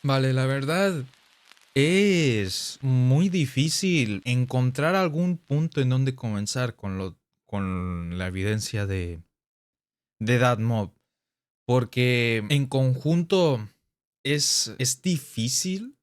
Vale, la verdad es muy difícil encontrar algún punto en donde comenzar con la evidencia de DatMob. Porque en conjunto es difícil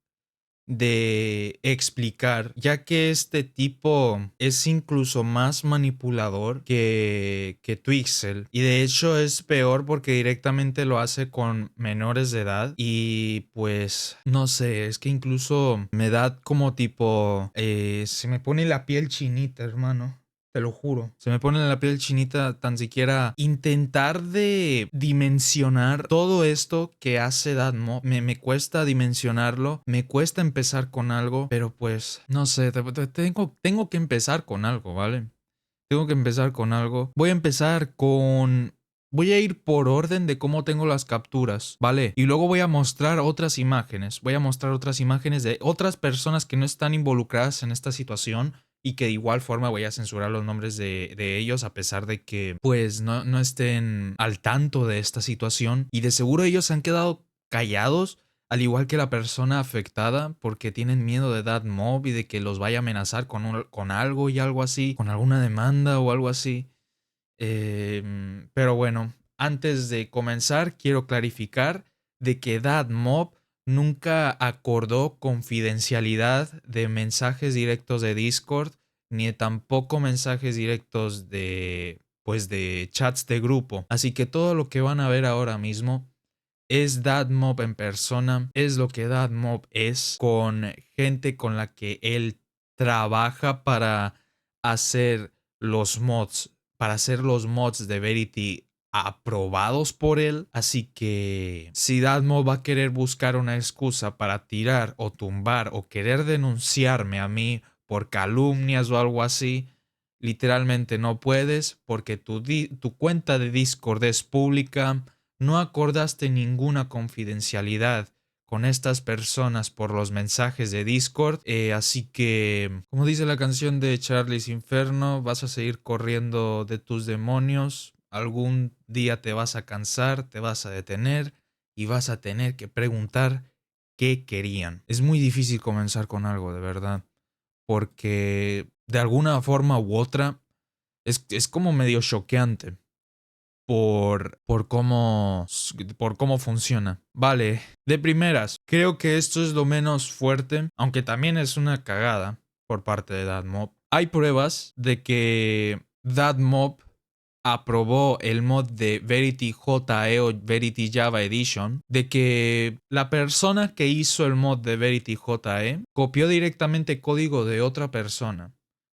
de explicar, ya que este tipo es incluso más manipulador que Twixel. Y de hecho es peor porque directamente lo hace con menores de edad. Y pues, no sé, es que incluso me da como tipo... se me pone la piel chinita, hermano. Te lo juro. Se me pone la piel chinita tan siquiera intentar de dimensionar todo esto que hace Datmo. Me cuesta dimensionarlo. Me cuesta empezar con algo. Pero pues, no sé. Tengo que empezar con algo, ¿vale? Tengo que empezar con algo. Voy a ir por orden de cómo tengo las capturas, ¿vale? Y luego voy a mostrar otras imágenes. Voy a mostrar otras imágenes de otras personas que no están involucradas en esta situación y que de igual forma voy a censurar los nombres de ellos a pesar de que pues no estén al tanto de esta situación. Y de seguro ellos se han quedado callados al igual que la persona afectada, porque tienen miedo de DatMob y de que los vaya a amenazar con algo y algo así, con alguna demanda o algo así. Pero bueno, antes de comenzar, quiero clarificar de que DatMob nunca acordó confidencialidad de mensajes directos de Discord, ni tampoco mensajes directos pues de chats de grupo. Así que todo lo que van a ver ahora mismo es DatMob en persona, es lo que DatMob es, con gente con la que él trabaja hacer para hacer los mods de Verity aprobados por él. Así que si DatMob va a querer buscar una excusa para tirar o tumbar o querer denunciarme a mí por calumnias o algo así, literalmente no puedes porque tu cuenta de Discord es pública. No acordaste ninguna confidencialidad con estas personas por los mensajes de Discord, así que, como dice la canción de Charlie's Inferno, vas a seguir corriendo de tus demonios. Algún día te vas a cansar, te vas a detener y vas a tener que preguntar qué querían. Es muy difícil comenzar con algo, de verdad, porque de alguna forma u otra es como medio choqueante por cómo funciona. Vale, de primeras, creo que esto es lo menos fuerte, aunque también es una cagada por parte de DatMob. Hay pruebas de que DatMob aprobó el mod de Verity JE o Verity Java Edition, de que la persona que hizo el mod de Verity JE copió directamente código de otra persona,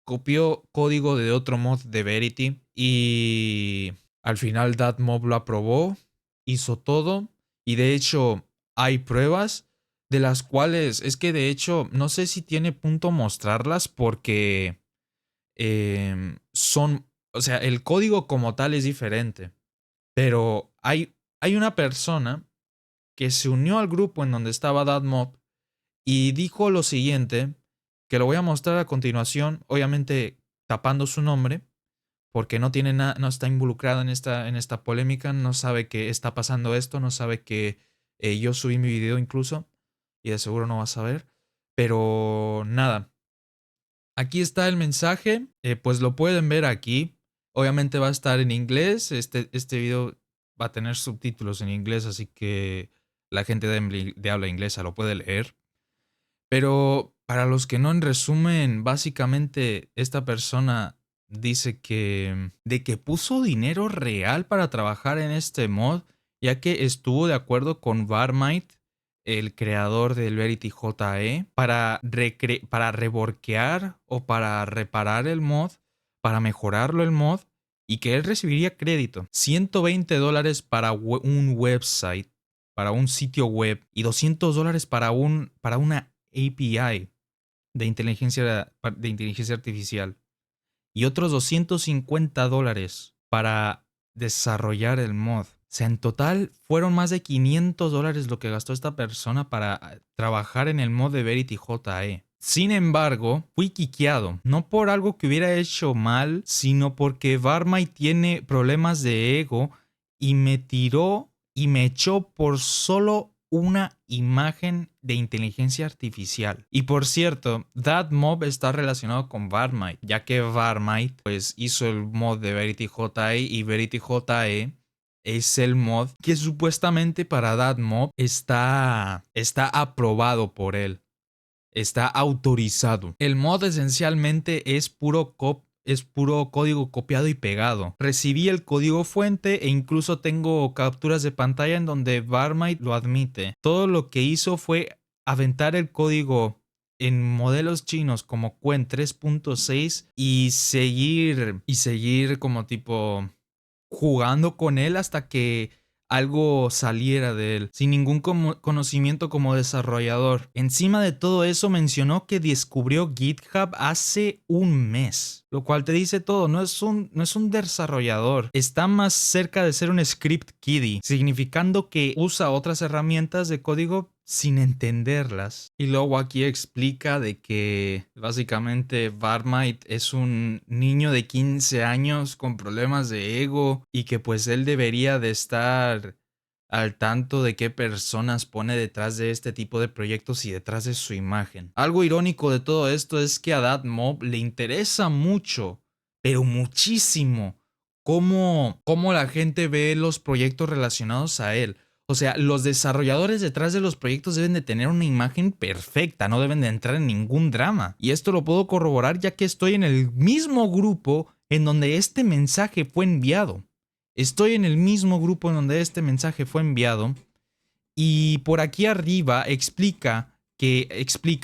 copió código de otro mod de Verity y al final DatMob lo aprobó, hizo todo y de hecho hay pruebas de las cuales es que de hecho no sé si tiene punto mostrarlas porque son, o sea, el código como tal es diferente, pero hay una persona que se unió al grupo en donde estaba DatMob y dijo lo siguiente, que lo voy a mostrar a continuación, obviamente tapando su nombre porque no tiene no está involucrado en esta polémica, no sabe que está pasando esto, no sabe que yo subí mi video incluso, y de seguro no va a saber. Pero nada, aquí está el mensaje, pues lo pueden ver aquí. Obviamente va a estar en inglés, este video va a tener subtítulos en inglés, así que la gente de habla inglesa lo puede leer. Pero para los que no, en resumen, básicamente esta persona dice de que puso dinero real para trabajar en este mod, ya que estuvo de acuerdo con Varmite, el creador del Verity JE, para reworkear o para reparar el mod, para mejorarlo el mod, y que él recibiría crédito. $120 para un website, para un sitio web, y $200 para una API de inteligencia artificial y otros $250 para desarrollar el mod. O sea, en total fueron más de $500 lo que gastó esta persona para trabajar en el mod de Verity JE. Sin embargo, fui quiqueado, no por algo que hubiera hecho mal, sino porque Varmite tiene problemas de ego y me tiró y me echó por solo una imagen de inteligencia artificial. Y por cierto, ThatMob está relacionado con Varmite, ya que Varmite pues hizo el mod de VerityJE y VerityJE es el mod que supuestamente para ThatMob está aprobado por él. Está autorizado. El mod esencialmente es puro código copiado y pegado. Recibí el código fuente e incluso tengo capturas de pantalla en donde Varmite lo admite. Todo lo que hizo fue aventar el código en modelos chinos como Qwen 3.6 y seguir como tipo jugando con él hasta que algo saliera de él, sin ningún conocimiento como desarrollador. Encima de todo eso mencionó que descubrió GitHub hace un mes, lo cual te dice todo. No es un desarrollador, está más cerca de ser un script kiddie, significando que usa otras herramientas de código sin entenderlas. Y luego aquí explica de que básicamente Varmite es un niño de 15 años con problemas de ego y que pues él debería de estar al tanto de qué personas pone detrás de este tipo de proyectos y detrás de su imagen. Algo irónico de todo esto es que a ThatMob le interesa mucho, pero muchísimo, cómo la gente ve los proyectos relacionados a él. O sea, los desarrolladores detrás de los proyectos deben de tener una imagen perfecta, no deben de entrar en ningún drama. Y esto lo puedo corroborar ya que estoy en el mismo grupo en donde este mensaje fue enviado. Estoy en el mismo grupo en donde este mensaje fue enviado. Y por aquí arriba le explica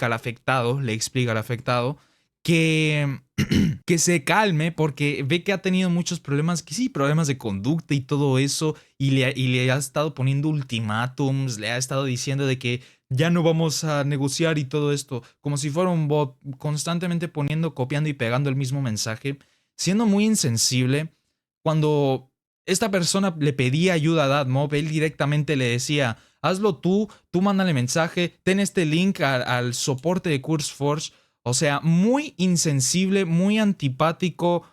al afectado que se calme porque ve que ha tenido muchos problemas, que sí, problemas de conducta y todo eso, y le ha estado poniendo ultimátums, le ha estado diciendo de que ya no vamos a negociar y todo esto, como si fuera un bot, constantemente copiando y pegando el mismo mensaje, siendo muy insensible. Cuando esta persona le pedía ayuda a ThatMob, él directamente le decía: hazlo tú mándale mensaje, ten este link al soporte de CurseForge. O sea, muy insensible, muy antipático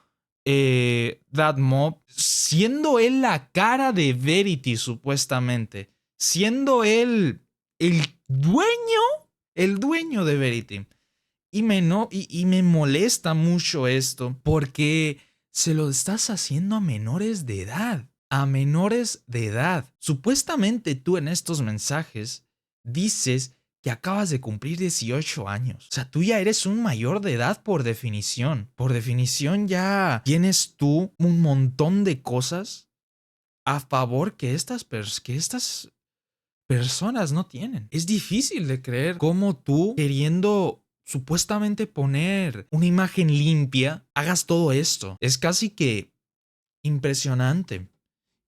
ThatMob, siendo él la cara de Verity supuestamente, siendo él el dueño de Verity. Y me molesta mucho esto porque se lo estás haciendo a menores de edad. A menores de edad. Supuestamente tú en estos mensajes dices que acabas de cumplir 18 años. O sea, tú ya eres un mayor de edad por definición. Por definición ya tienes tú un montón de cosas a favor que estas personas no tienen. Es difícil de creer cómo tú, queriendo supuestamente poner una imagen limpia, hagas todo esto. Es casi que impresionante.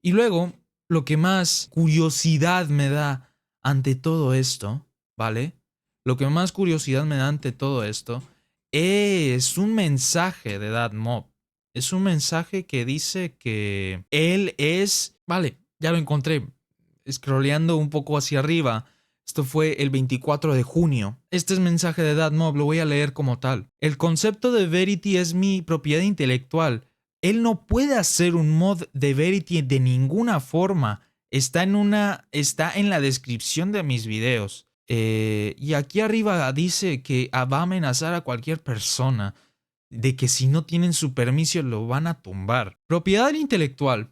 Y luego, lo que más curiosidad me da ante todo esto, ¿vale? Lo que más curiosidad me da ante todo esto es un mensaje de ThatMob. Es un mensaje que dice que él es... Vale, ya lo encontré. Scrolleando un poco hacia arriba. Esto fue el 24 de junio. Este es mensaje de ThatMob, lo voy a leer como tal. El concepto de Verity es mi propiedad intelectual. Él no puede hacer un mod de Verity de ninguna forma. Está en la descripción de mis videos. Y aquí arriba dice que va a amenazar a cualquier persona. De que si no tienen su permiso lo van a tumbar. Propiedad intelectual.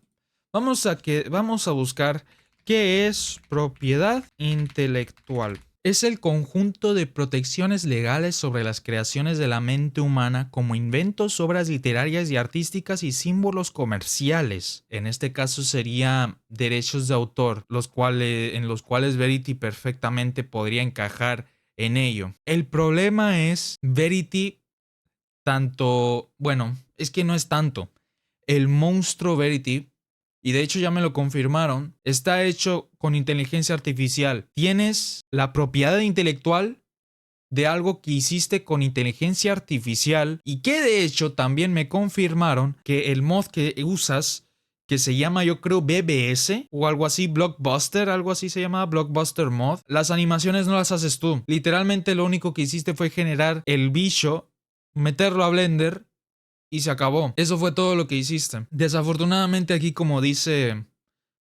Vamos a buscar qué es propiedad intelectual. Es el conjunto de protecciones legales sobre las creaciones de la mente humana como inventos, obras literarias y artísticas y símbolos comerciales. En este caso sería derechos de autor, en los cuales Verity perfectamente podría encajar en ello. El problema es Verity es que no es tanto. El monstruo Verity, y de hecho ya me lo confirmaron, está hecho con inteligencia artificial. Tienes la propiedad intelectual de algo que hiciste con inteligencia artificial y que de hecho también me confirmaron que el mod que usas, que se llama yo creo BBS o algo así, Blockbuster, algo así se llama, Blockbuster Mod, las animaciones no las haces tú. Literalmente lo único que hiciste fue generar el bicho, meterlo a Blender y se acabó. Eso fue todo lo que hiciste. Desafortunadamente aquí, como dice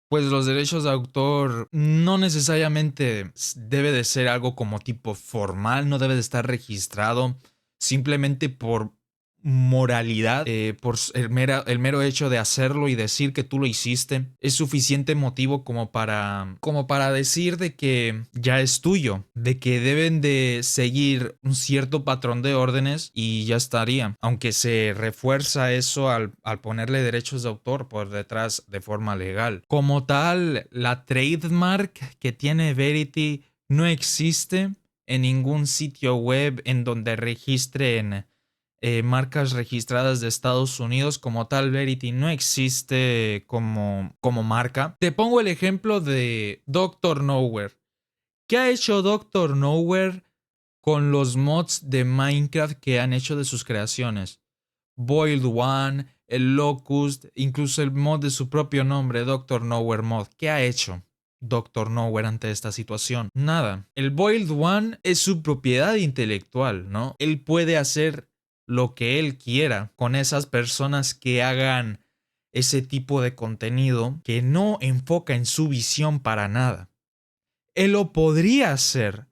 pues los derechos de autor no necesariamente debe de ser algo como tipo formal, no debe de estar registrado simplemente por moralidad, por el mero hecho de hacerlo y decir que tú lo hiciste, es suficiente motivo como para decir de que ya es tuyo, de que deben de seguir un cierto patrón de órdenes y ya estaría. Aunque se refuerza eso al ponerle derechos de autor por detrás de forma legal. Como tal, la trademark que tiene Verity no existe en ningún sitio web en donde registren marcas registradas de Estados Unidos. Como tal, Verity no existe como marca. Te pongo el ejemplo de Doctor Nowhere. ¿Qué ha hecho Doctor Nowhere con los mods de Minecraft que han hecho de sus creaciones? Boiled One, el Locust, incluso el mod de su propio nombre, Doctor Nowhere Mod. ¿Qué ha hecho Doctor Nowhere ante esta situación? Nada. El Boiled One es su propiedad intelectual, ¿no? Él puede hacer lo que él quiera con esas personas que hagan ese tipo de contenido que no enfoca en su visión para nada. Él lo podría hacer,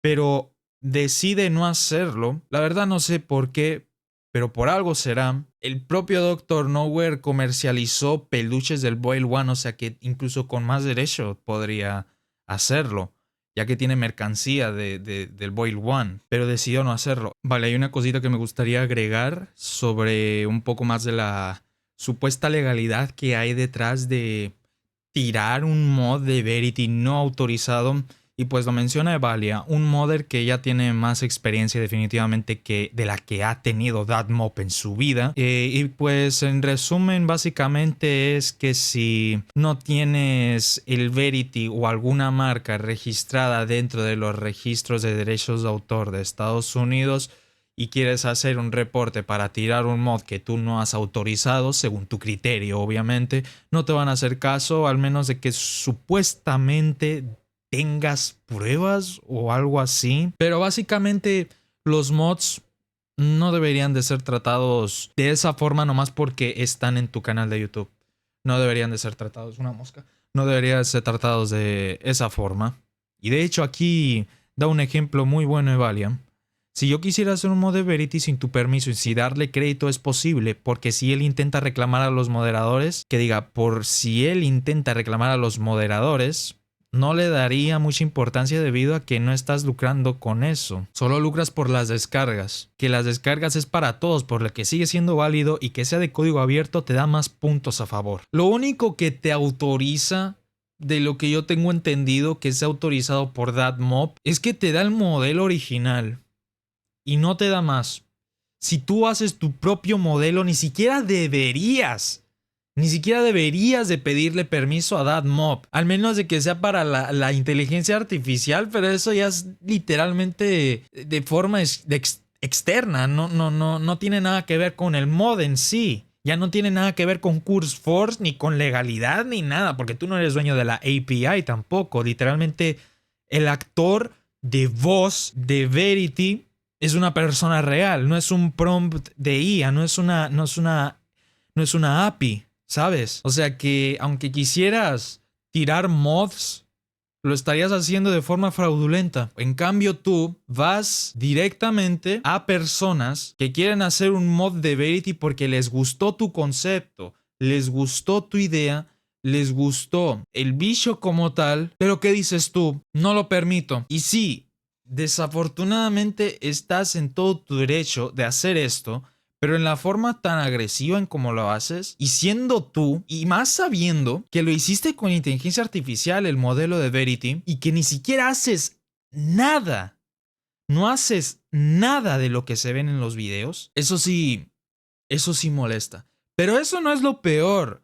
pero decide no hacerlo. La verdad no sé por qué, pero por algo será. El propio Doctor Nowhere comercializó peluches del Boil One, o sea que incluso con más derecho podría hacerlo, ya que tiene mercancía del Boil One, pero decidió no hacerlo. Vale, hay una cosita que me gustaría agregar sobre un poco más de la supuesta legalidad que hay detrás de tirar un mod de Verity no autorizado. Y pues lo menciona Evalia, un modder que ya tiene más experiencia definitivamente que de la que ha tenido Dadmob en su vida. Y pues en resumen básicamente es que si no tienes el Verity o alguna marca registrada dentro de los registros de derechos de autor de Estados Unidos y quieres hacer un reporte para tirar un mod que tú no has autorizado, según tu criterio obviamente, no te van a hacer caso, al menos de que supuestamente tengas pruebas o algo así. Pero básicamente los mods no deberían de ser tratados de esa forma nomás porque están en tu canal de YouTube. No deberían de ser tratados, una mosca. No deberían de ser tratados de esa forma. Y de hecho aquí da un ejemplo muy bueno Evalia. Si yo quisiera hacer un mod de Verity sin tu permiso y si darle crédito es posible, porque si él intenta reclamar a los moderadores, que diga, por si él intenta reclamar a los moderadores, no le daría mucha importancia debido a que no estás lucrando con eso. Solo lucras por las descargas. Que las descargas es para todos, por lo que sigue siendo válido y que sea de código abierto te da más puntos a favor. Lo único que te autoriza, de lo que yo tengo entendido que es autorizado por Dadmob, es que te da el modelo original. Y no te da más. Si tú haces tu propio modelo, ni siquiera deberías de pedirle permiso a Dadmob. Al menos de que sea para la inteligencia artificial, pero eso ya es literalmente de forma externa. No tiene nada que ver con el mod en sí. Ya no tiene nada que ver con CurseForce, ni con legalidad, ni nada, porque tú no eres dueño de la API tampoco. Literalmente, el actor de voz de Verity es una persona real, no es un prompt de IA, no es una API, ¿sabes? O sea que aunque quisieras tirar mods, lo estarías haciendo de forma fraudulenta. En cambio, tú vas directamente a personas que quieren hacer un mod de Verity porque les gustó tu concepto, les gustó tu idea, les gustó el bicho como tal, pero ¿qué dices tú? No lo permito. Y sí, desafortunadamente estás en todo tu derecho de hacer esto, pero en la forma tan agresiva en como lo haces, y siendo tú, y más sabiendo que lo hiciste con inteligencia artificial, el modelo de Verity, y que ni siquiera haces nada, no haces nada de lo que se ven en los videos, eso sí molesta. Pero eso no es lo peor,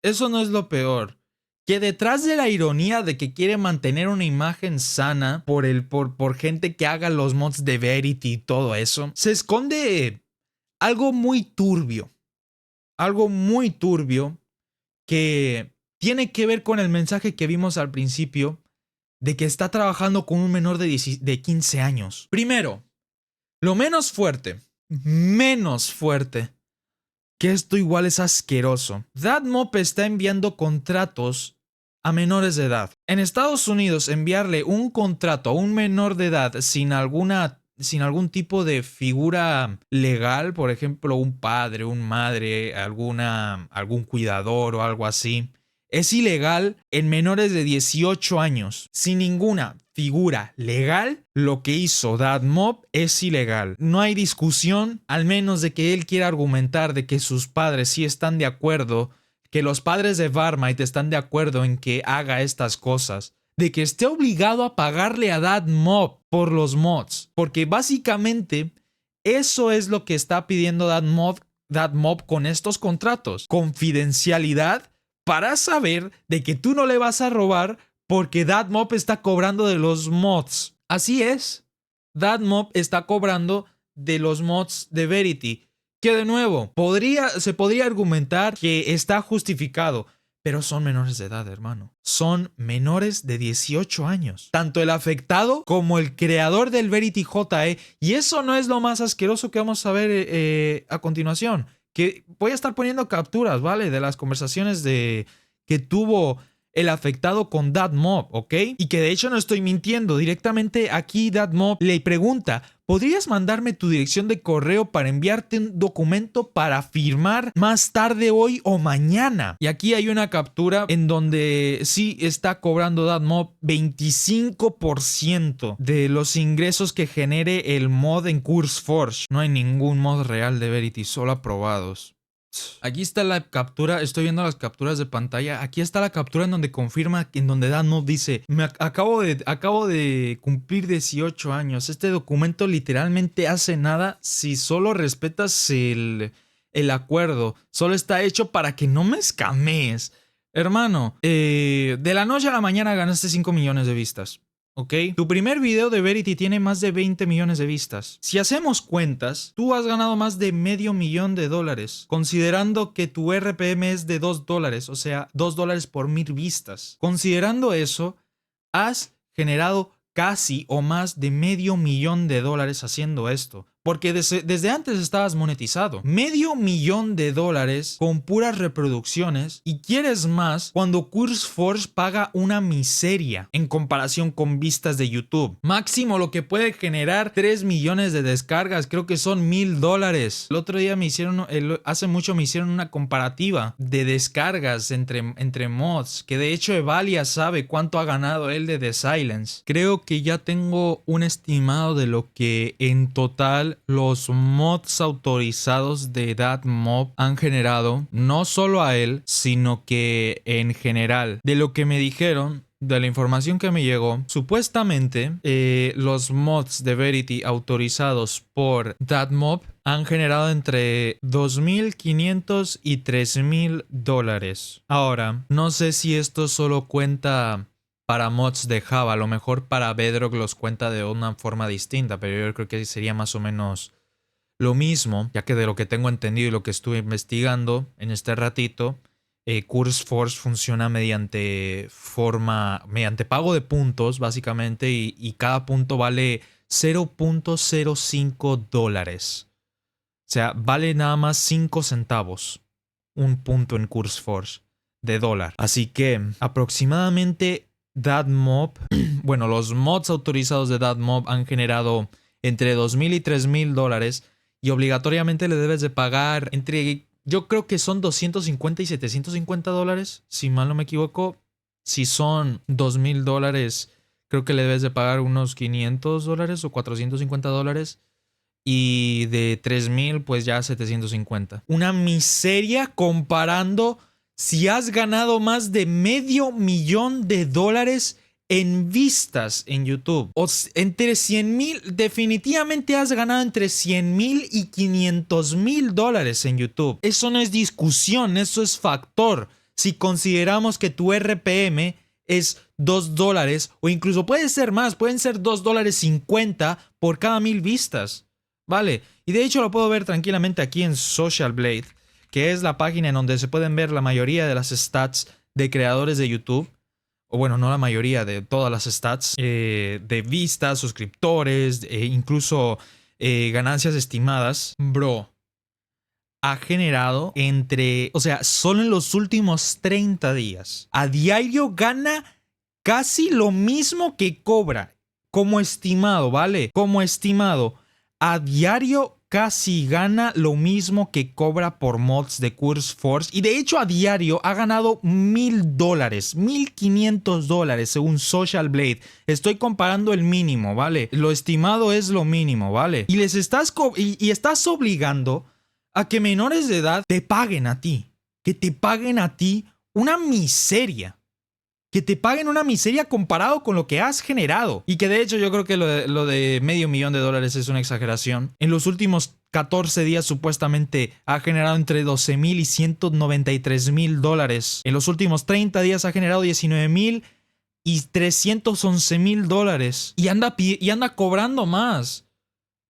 eso no es lo peor. Que detrás de la ironía de que quiere mantener una imagen sana por gente que haga los mods de Verity y todo eso, se esconde algo muy turbio. Algo muy turbio que tiene que ver con el mensaje que vimos al principio de que está trabajando con un menor de 15 años. Primero, lo menos fuerte que esto igual es asqueroso. Dadmob está enviando contratos a menores de edad. En Estados Unidos, enviarle un contrato a un menor de edad sin algún tipo de figura legal, por ejemplo, un padre, un madre, algún cuidador o algo así, es ilegal en menores de 18 años. Sin ninguna figura legal, lo que hizo Dadmob es ilegal. No hay discusión, al menos de que él quiera argumentar de que sus padres sí están de acuerdo, que los padres de Varmite están de acuerdo en que haga estas cosas, de que esté obligado a pagarle a Dadmob por los mods, porque básicamente eso es lo que está pidiendo Dadmob con estos contratos, confidencialidad para saber de que tú no le vas a robar porque Dadmob está cobrando de los mods. Así es, Dadmob está cobrando de los mods de Verity, que de nuevo, se podría argumentar que está justificado, pero son menores de edad, hermano. Son menores de 18 años. Tanto el afectado como el creador del Verity JE. Y eso no es lo más asqueroso que vamos a ver a continuación. Que voy a estar poniendo capturas, ¿vale? De las conversaciones que tuvo el afectado con Dadmob, ¿ok? Y que de hecho no estoy mintiendo. Directamente aquí Dadmob le pregunta: ¿podrías mandarme tu dirección de correo para enviarte un documento para firmar más tarde hoy o mañana? Y aquí hay una captura en donde sí está cobrando Dadmob 25% de los ingresos que genere el mod en CurseForge. No hay ningún mod real de Verity, solo aprobados. Aquí está la captura, estoy viendo las capturas de pantalla. Aquí está la captura en donde confirma, en donde Dadmob dice: acabo de cumplir 18 años. Este documento literalmente hace nada si solo respetas el acuerdo. Solo está hecho para que no me escamees. Hermano, de la noche a la mañana ganaste 5 millones de vistas. ¿Ok? Tu primer video de Verity tiene más de 20 millones de vistas. Si hacemos cuentas, tú has ganado más de $500,000, considerando que tu RPM es de $2, o sea, $2 por 1000 vistas. Considerando eso, has generado casi o más de $500,000 haciendo esto. Porque desde antes estabas monetizado. $500,000 con puras reproducciones. Y quieres más cuando CurseForge paga una miseria en comparación con vistas de YouTube. Máximo lo que puede generar 3 millones de descargas. Creo que son $1,000. El otro día hace mucho me hicieron una comparativa de descargas entre mods. Que de hecho Evalia sabe cuánto ha ganado él de The Silence. Creo que ya tengo un estimado de lo que en total los mods autorizados de Dadmob han generado, no solo a él, sino que en general. De lo que me dijeron, de la información que me llegó, supuestamente los mods de Verity autorizados por Dadmob han generado entre $2,500 y $3,000. Ahora, no sé si esto solo cuenta para mods de Java, a lo mejor para Bedrock los cuenta de una forma distinta, pero yo creo que sería más o menos lo mismo, ya que de lo que tengo entendido y lo que estuve investigando en este ratito, CurseForge funciona mediante pago de puntos, básicamente, y cada punto vale $0.05. O sea, vale nada más 5 centavos un punto en CurseForge de dólar. Así que aproximadamente Dadmob, bueno, los mods autorizados de Dadmob han generado entre $2,000 y $3,000 y obligatoriamente le debes de pagar yo creo que son $250 y $750, si mal no me equivoco. Si son $2,000, creo que le debes de pagar unos $500 o $450. Y de 3,000 pues ya 750. Una miseria comparando si has ganado más de $500,000 en vistas en YouTube. Entre 100,000, definitivamente has ganado entre 100,000 y $500,000 en YouTube. Eso no es discusión, eso es factor. Si consideramos que tu RPM es $2 o incluso puede ser más, pueden ser $2.50 por cada 1000 vistas. Vale, y de hecho lo puedo ver tranquilamente aquí en Social Blade, que es la página en donde se pueden ver la mayoría de las stats de creadores de YouTube. O bueno, no la mayoría, de todas las stats de vistas, suscriptores, incluso ganancias estimadas. Bro, ha generado o sea, solo en los últimos 30 días. A diario gana casi lo mismo que cobra. Como estimado, ¿vale? Como estimado. A diario casi gana lo mismo que cobra por mods de CurseForge. Y de hecho a diario ha ganado $1,000, $1,500 según Social Blade. Estoy comparando el mínimo, ¿vale? Lo estimado es lo mínimo, ¿vale? Y estás obligando a que menores de edad te paguen a ti. Que te paguen a ti una miseria. Que te paguen una miseria comparado con lo que has generado. Y que de hecho yo creo que lo de $500,000 es una exageración. En los últimos 14 días supuestamente ha generado entre $12,000 y $193,000. En los últimos 30 días ha generado $19,000 y $311,000. Y anda cobrando más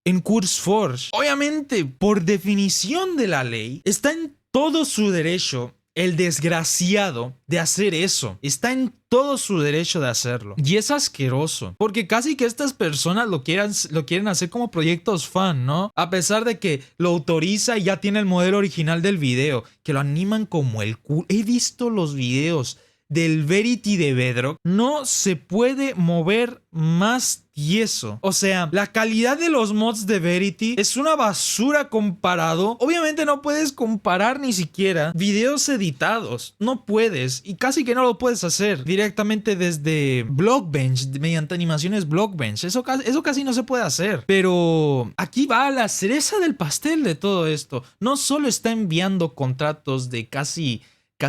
en CurseForge. Obviamente, por definición de la ley, está en todo su derecho el desgraciado de hacer eso. Está en todo su derecho de hacerlo. Y es asqueroso. Porque casi que estas personas lo quieren hacer como proyectos fan, ¿no? A pesar de que lo autoriza y ya tiene el modelo original del video. Que lo animan como el culo. He visto los videos del Verity de Bedrock. No se puede mover más tieso. O sea, la calidad de los mods de Verity es una basura comparado. Obviamente no puedes comparar ni siquiera videos editados. No puedes. Y casi que no lo puedes hacer directamente desde Blockbench, mediante animaciones Blockbench. Eso casi no se puede hacer. Pero aquí va la cereza del pastel de todo esto. No solo está enviando contratos de casi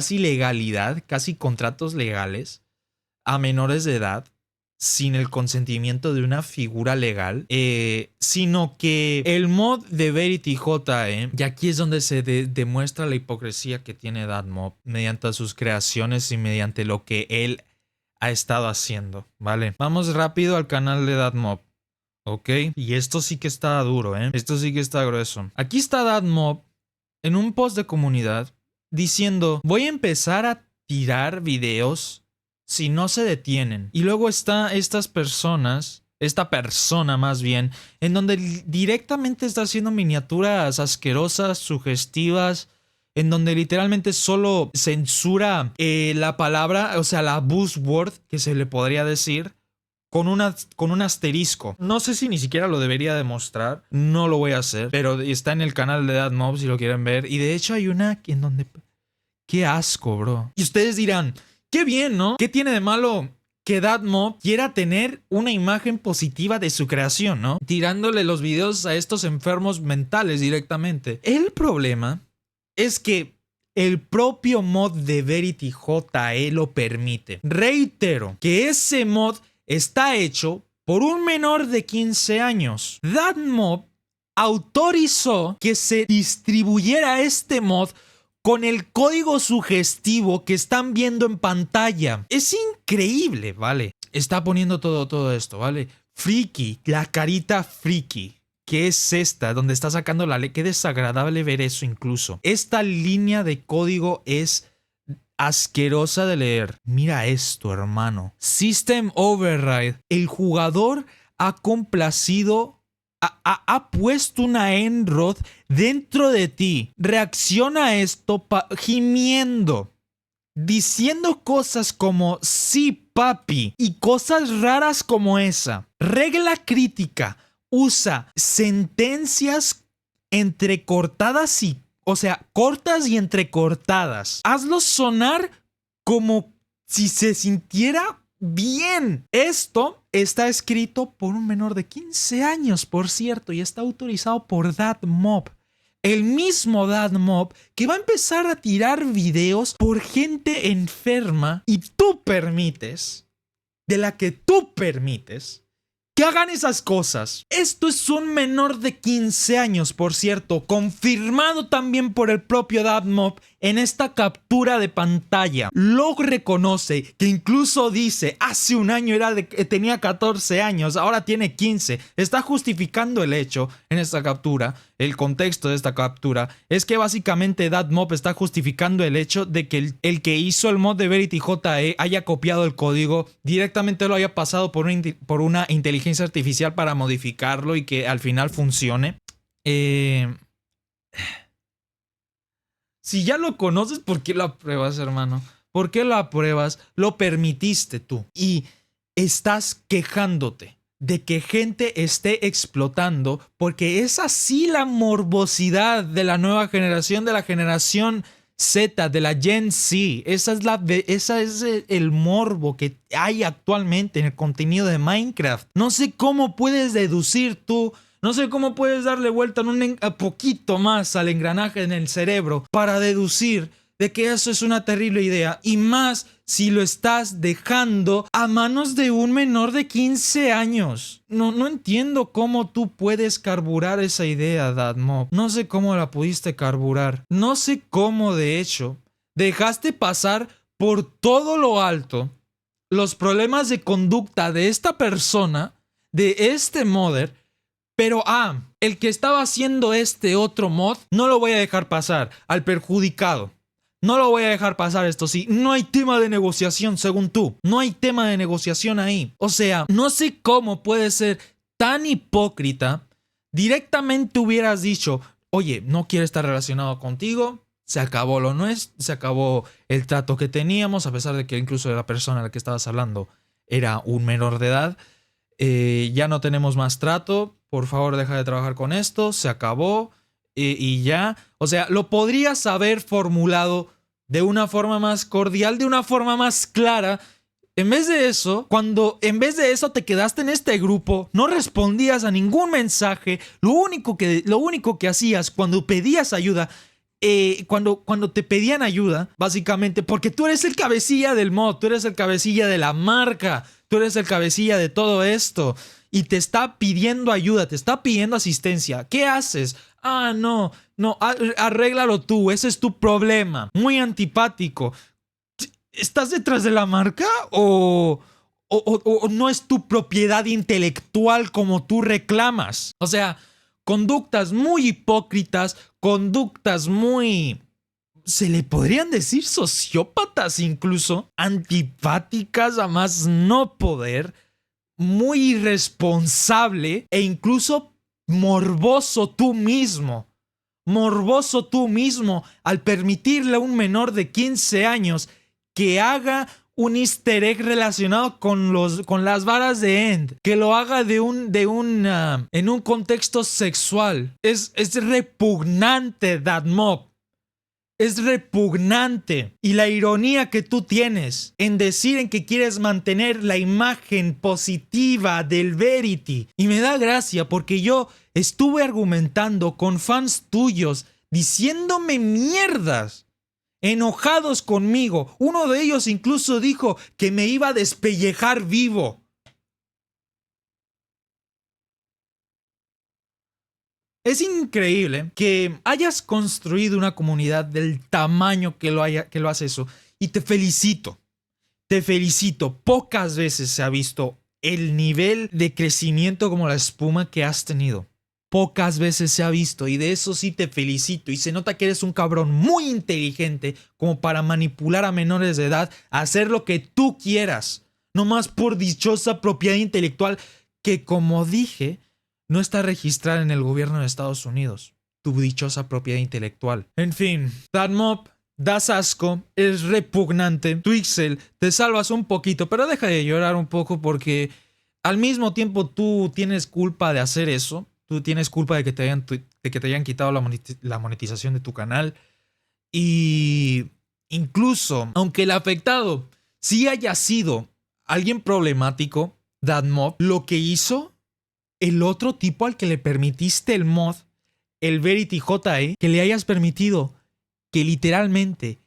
legalidad, casi contratos legales a menores de edad sin el consentimiento de una figura legal, sino que el mod de Verity JE, y aquí es donde se demuestra la hipocresía que tiene DatMob mediante sus creaciones y mediante lo que él ha estado haciendo, ¿vale? Vamos rápido al canal de DatMob, ¿ok? Y esto sí que está duro, ¿eh? Esto sí que está grueso. Aquí está DatMob en un post de comunidad diciendo: voy a empezar a tirar videos si no se detienen. Y luego está esta persona más bien, en donde directamente está haciendo miniaturas asquerosas, sugestivas, en donde literalmente solo censura la palabra, o sea, la buzzword que se le podría decir, con un asterisco. No sé si ni siquiera lo debería demostrar. No lo voy a hacer. Pero está en el canal de DatMob si lo quieren ver. Y de hecho hay una en donde... ¡Qué asco, bro! Y ustedes dirán: ¡qué bien!, ¿no? ¿Qué tiene de malo que DatMob quiera tener una imagen positiva de su creación, ¿no? Tirándole los videos a estos enfermos mentales directamente. El problema es que el propio mod de Verity JE lo permite. Reitero que ese mod está hecho por un menor de 15 años. DatMob autorizó que se distribuyera este mod con el código sugestivo que están viendo en pantalla. Es increíble, ¿vale? Está poniendo todo esto, ¿vale? Freaky, la carita freaky. ¿Qué es esta? Donde está sacando la ley. Qué desagradable ver eso incluso. Esta línea de código es asquerosa de leer. Mira esto, hermano. System Override. El jugador ha complacido, ha puesto una Enrod dentro de ti. Reacciona a esto gimiendo, diciendo cosas como "sí, papi", y cosas raras como esa. Regla crítica: usa sentencias entrecortadas cortas y entrecortadas. Hazlo sonar como si se sintiera bien. Esto está escrito por un menor de 15 años, por cierto, y está autorizado por DatMob. El mismo DatMob que va a empezar a tirar videos por gente enferma y tú permites, de la que tú permites que hagan esas cosas. Esto es un menor de 15 años, por cierto, confirmado también por el propio DatMob en esta captura de pantalla. Lo reconoce, que incluso dice: hace un año tenía 14 años, ahora tiene 15. Está justificando el hecho en esta captura. El contexto de esta captura es que básicamente DatMob está justificando el hecho de que el que hizo el mod de Verity JE haya copiado el código, directamente lo haya pasado por una inteligencia artificial para modificarlo y que al final funcione. Si ya lo conoces, ¿por qué lo apruebas, hermano? ¿Por qué lo apruebas? Lo permitiste tú. Y estás quejándote de que gente esté explotando, porque es así la morbosidad de la nueva generación, de la generación Z, de la Gen Z. Esa es el morbo que hay actualmente en el contenido de Minecraft. No sé cómo puedes deducir tú, no sé cómo puedes darle vuelta un poquito más al engranaje en el cerebro para deducir de que eso es una terrible idea, y más si lo estás dejando a manos de un menor de 15 años. No entiendo cómo tú puedes carburar esa idea, Dadmob. No sé cómo la pudiste carburar. No sé cómo, de hecho, dejaste pasar por todo lo alto los problemas de conducta de esta persona, de este modder, pero el que estaba haciendo este otro mod, no lo voy a dejar pasar, al perjudicado. No lo voy a dejar pasar, esto sí. No hay tema de negociación, según tú. No hay tema de negociación ahí. O sea, no sé cómo puede ser tan hipócrita. Directamente hubieras dicho, oye, no quiero estar relacionado contigo. Se acabó lo nuestro. Se acabó el trato que teníamos, a pesar de que incluso la persona a la que estabas hablando era un menor de edad. Ya no tenemos más trato. Por favor, deja de trabajar con esto. Se acabó. Y ya, o sea, lo podrías haber formulado de una forma más cordial, de una forma más clara. En vez de eso, te quedaste en este grupo, no respondías a ningún mensaje, lo único que hacías cuando pedías ayuda, cuando te pedían ayuda, básicamente, porque tú eres el cabecilla del mod, tú eres el cabecilla de la marca, tú eres el cabecilla de todo esto, y te está pidiendo ayuda, te está pidiendo asistencia. ¿Qué haces? No, arréglalo tú, ese es tu problema. Muy antipático. ¿Estás detrás de la marca o no es tu propiedad intelectual como tú reclamas? O sea, conductas muy hipócritas, conductas muy... se le podrían decir sociópatas incluso, antipáticas a más no poder, muy irresponsable e incluso morboso tú mismo al permitirle a un menor de 15 años que haga un easter egg relacionado con las varas de End, que lo haga en un contexto sexual. Es repugnante, Dadmob. Es repugnante. Y la ironía que tú tienes en decir en que quieres mantener la imagen positiva del Verity. Y me da gracia porque yo estuve argumentando con fans tuyos diciéndome mierdas, enojados conmigo. Uno de ellos incluso dijo que me iba a despellejar vivo. Es increíble que hayas construido una comunidad del tamaño que lo hace eso. Y te felicito. Te felicito. Pocas veces se ha visto el nivel de crecimiento como la espuma que has tenido. Pocas veces se ha visto. Y de eso sí te felicito. Y se nota que eres un cabrón muy inteligente como para manipular a menores de edad a hacer lo que tú quieras. No más por dichosa propiedad intelectual que, como dije, no está registrada en el gobierno de Estados Unidos. Tu dichosa propiedad intelectual. En fin, Dadmob, das asco, es repugnante. Twixel, te salvas un poquito, pero deja de llorar un poco porque al mismo tiempo tú tienes culpa de hacer eso. Tú tienes culpa de que te hayan quitado la monetización de tu canal. Y incluso, aunque el afectado sí haya sido alguien problemático, Dadmob, lo que hizo el otro tipo al que le permitiste el mod, el Verity JE, que le hayas permitido que literalmente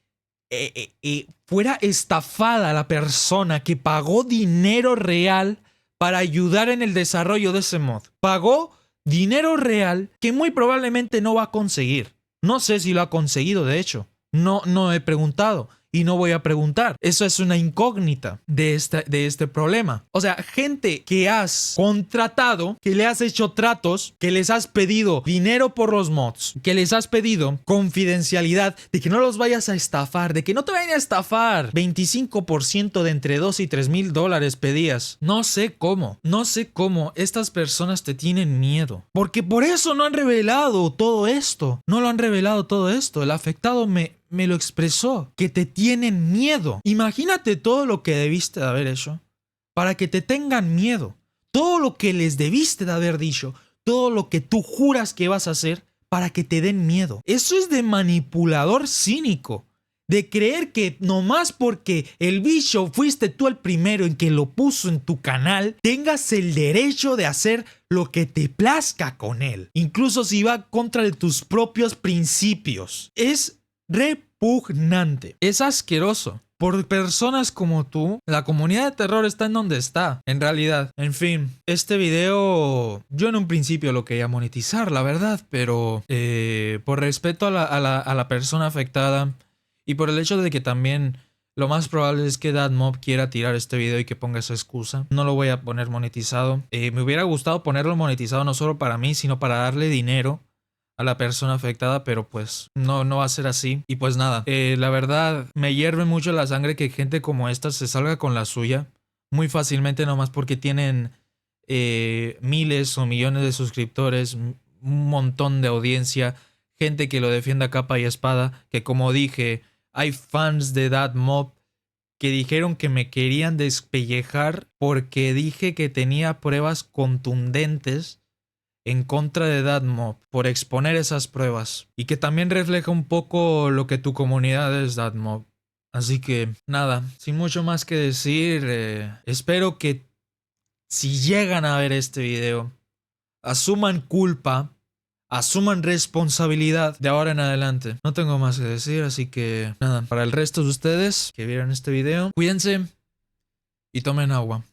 fuera estafada la persona que pagó dinero real para ayudar en el desarrollo de ese mod. Pagó dinero real que muy probablemente no va a conseguir. No sé si lo ha conseguido, de hecho. No he preguntado. y no voy a preguntar. Eso es una incógnita de este problema. O sea, gente que has contratado, que le has hecho tratos, que les has pedido dinero por los mods, que les has pedido confidencialidad, de que no los vayas a estafar, de que no te vayan a estafar. 25% de entre 2 y 3 mil dólares pedías. No sé cómo estas personas te tienen miedo. Porque por eso no han revelado todo esto. No lo han revelado todo esto. El afectado me lo expresó, que te tienen miedo. Imagínate todo lo que debiste de haber hecho para que te tengan miedo. Todo lo que les debiste de haber dicho, todo lo que tú juras que vas a hacer para que te den miedo. Eso es de manipulador cínico. De creer que nomás porque el bicho fuiste tú el primero en que lo puso en tu canal, tengas el derecho de hacer lo que te plazca con él. Incluso si va contra de tus propios principios. Es repugnante. Es asqueroso. Por personas como tú, la comunidad de terror está en donde está, en realidad. En fin, este video yo en un principio lo quería monetizar, la verdad, pero por respeto a la persona afectada y por el hecho de que también lo más probable es que Dadmob quiera tirar este video y que ponga esa excusa, no lo voy a poner monetizado. Me hubiera gustado ponerlo monetizado no solo para mí, sino para darle dinero a la persona afectada, pero pues no va a ser así. Y pues nada, la verdad me hierve mucho la sangre que gente como esta se salga con la suya muy fácilmente nomás porque tienen miles o millones de suscriptores, un montón de audiencia, gente que lo defienda a capa y espada, que como dije, hay fans de Dadmob que dijeron que me querían despellejar porque dije que tenía pruebas contundentes en contra de Dadmob por exponer esas pruebas y que también refleja un poco lo que tu comunidad es, Dadmob. Así que nada, sin mucho más que decir, espero que si llegan a ver este video asuman culpa, asuman responsabilidad de ahora en adelante. No tengo más que decir, así que nada, para el resto de ustedes que vieron este video, cuídense y tomen agua.